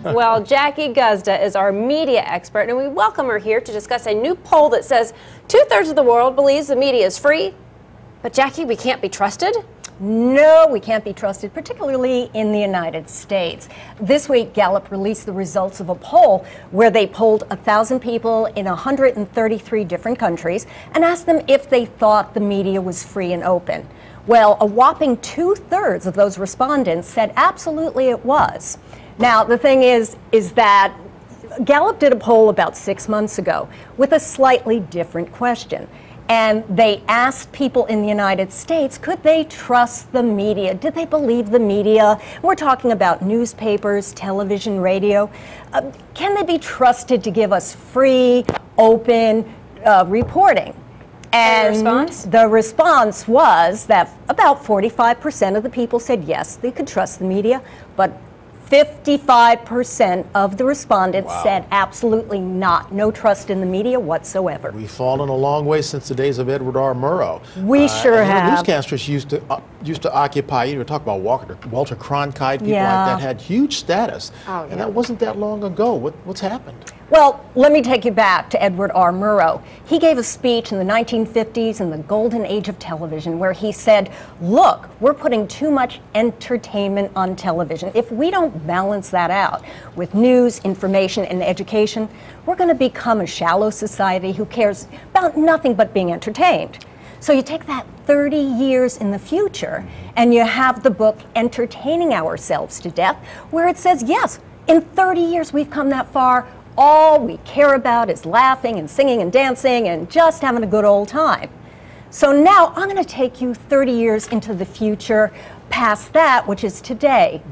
Well, Jackie Guzda is our media expert, and we welcome her here to discuss a new poll that says 2/3 of the world believes the media is free. But Jackie, we can't be trusted? No, we can't be trusted, particularly in the United States. This week, Gallup released the results of a poll where they polled 1,000 people in 133 different countries and asked them if they thought the media was free and open. Well, a whopping 2/3 of those respondents said absolutely it was. Now, the thing is that Gallup did a poll about 6 months ago with a slightly different question. And they asked people in the United States, could they trust the media? Did they believe the media? We're talking about newspapers, television, radio. Can they be trusted to give us free, open reporting? And the response was that about 45% of the people said yes, they could trust the media, but 55% of the respondents said absolutely not. No trust in the media whatsoever. We've fallen a long way since the days of Edward R. Murrow. We sure have. Newscasters used to occupy, you were talking about Walter Cronkite, people like that had huge status. And that wasn't that long ago. What's happened? Well, let me take you back to Edward R. Murrow. He gave a speech in the 1950s in the golden age of television where he said, look, we're putting too much entertainment on television. If we don't balance that out with news, information, and education, we're going to become a shallow society who cares about nothing but being entertained. So you take that 30 years in the future and you have the book Entertaining Ourselves to Death, where it says, yes, in 30 years we've come that far. All we care about is laughing and singing and dancing and just having a good old time. So now I'm going to take you 30 years into the future, past that, which is today.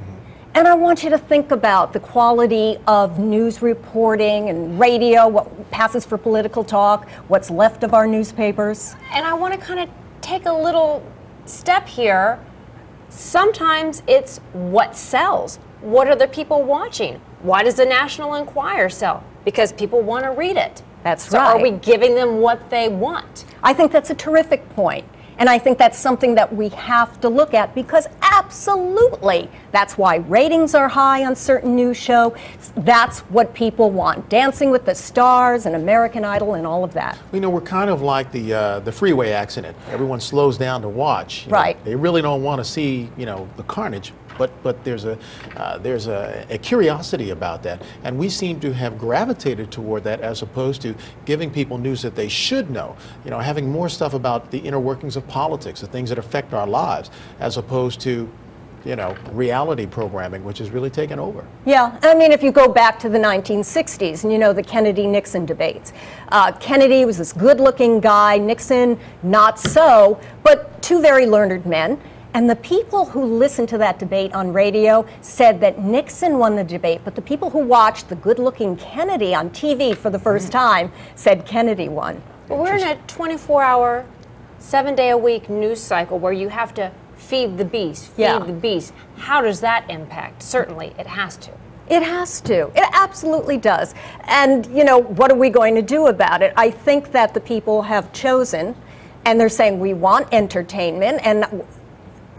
And I want you to think about the quality of news reporting and radio, what passes for political talk, what's left of our newspapers. And I want to kind of take a little step here. Sometimes it's what sells. What are the people watching? Why does the National Enquirer sell? Because people want to read it. That's right. So are we giving them what they want? I think that's a terrific point. And I think that's something that we have to look at because absolutely, that's why ratings are high on certain news shows. That's what people want. Dancing with the Stars and American Idol and all of that. You know, we're kind of like the freeway accident. Everyone slows down to watch. Right. They really don't want to see, the carnage. But there's a curiosity about that, and we seem to have gravitated toward that as opposed to giving people news that they should know. Having more stuff about the inner workings of politics, the things that affect our lives, as opposed to reality programming, which has really taken over. Yeah, I mean, if you go back to the 1960s and the Kennedy-Nixon debates, Kennedy was this good-looking guy, Nixon not so, but two very learned men. And the people who listened to that debate on radio said that Nixon won the debate, but the people who watched the good-looking Kennedy on TV for the first time said Kennedy won. Well, we're in a 24-hour, 7-day-a-week news cycle where you have to feed the beast, feed the beast. How does that impact? Certainly, it has to. It has to. It absolutely does. And, what are we going to do about it? I think that the people have chosen, and they're saying we want entertainment,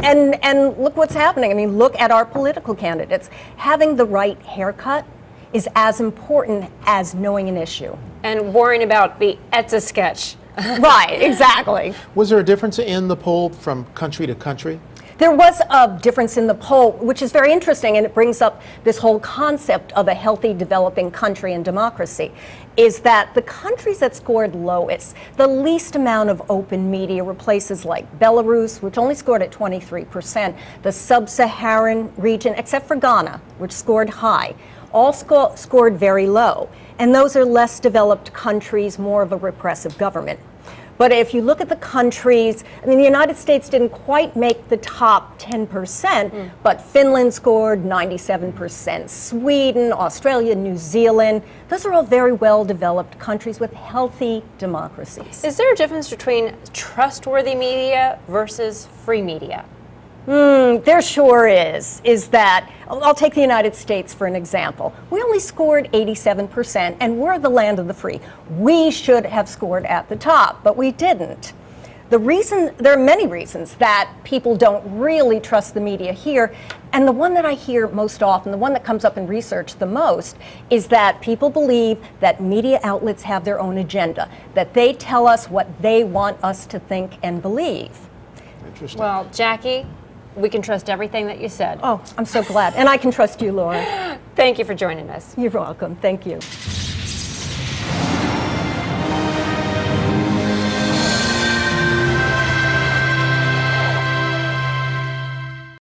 and look what's happening. I mean, look at our political candidates. Having the right haircut is as important as knowing an issue. And worrying about the Etch-a-Sketch. Right, exactly. Was there a difference in the poll from country to country? There was a difference in the poll, which is very interesting, and it brings up this whole concept of a healthy developing country and democracy, is that the countries that scored lowest, the least amount of open media were places like Belarus, which only scored at 23%, the sub-Saharan region, except for Ghana, which scored high, all scored very low. And those are less developed countries, more of a repressive government. But if you look at the countries, I mean, the United States didn't quite make the top 10%, but Finland scored 97%, Sweden, Australia, New Zealand, those are all very well-developed countries with healthy democracies. Is there a difference between trustworthy media versus free media? There sure is that, I'll take the United States for an example. We only scored 87%, and we're the land of the free. We should have scored at the top, but we didn't. There are many reasons that people don't really trust the media here. And the one that I hear most often, the one that comes up in research the most, is that people believe that media outlets have their own agenda, that they tell us what they want us to think and believe. Interesting. Well, Jackie, we can trust everything that you said. Oh, I'm so glad. And I can trust you, Laura. Thank you for joining us. You're welcome. Thank you.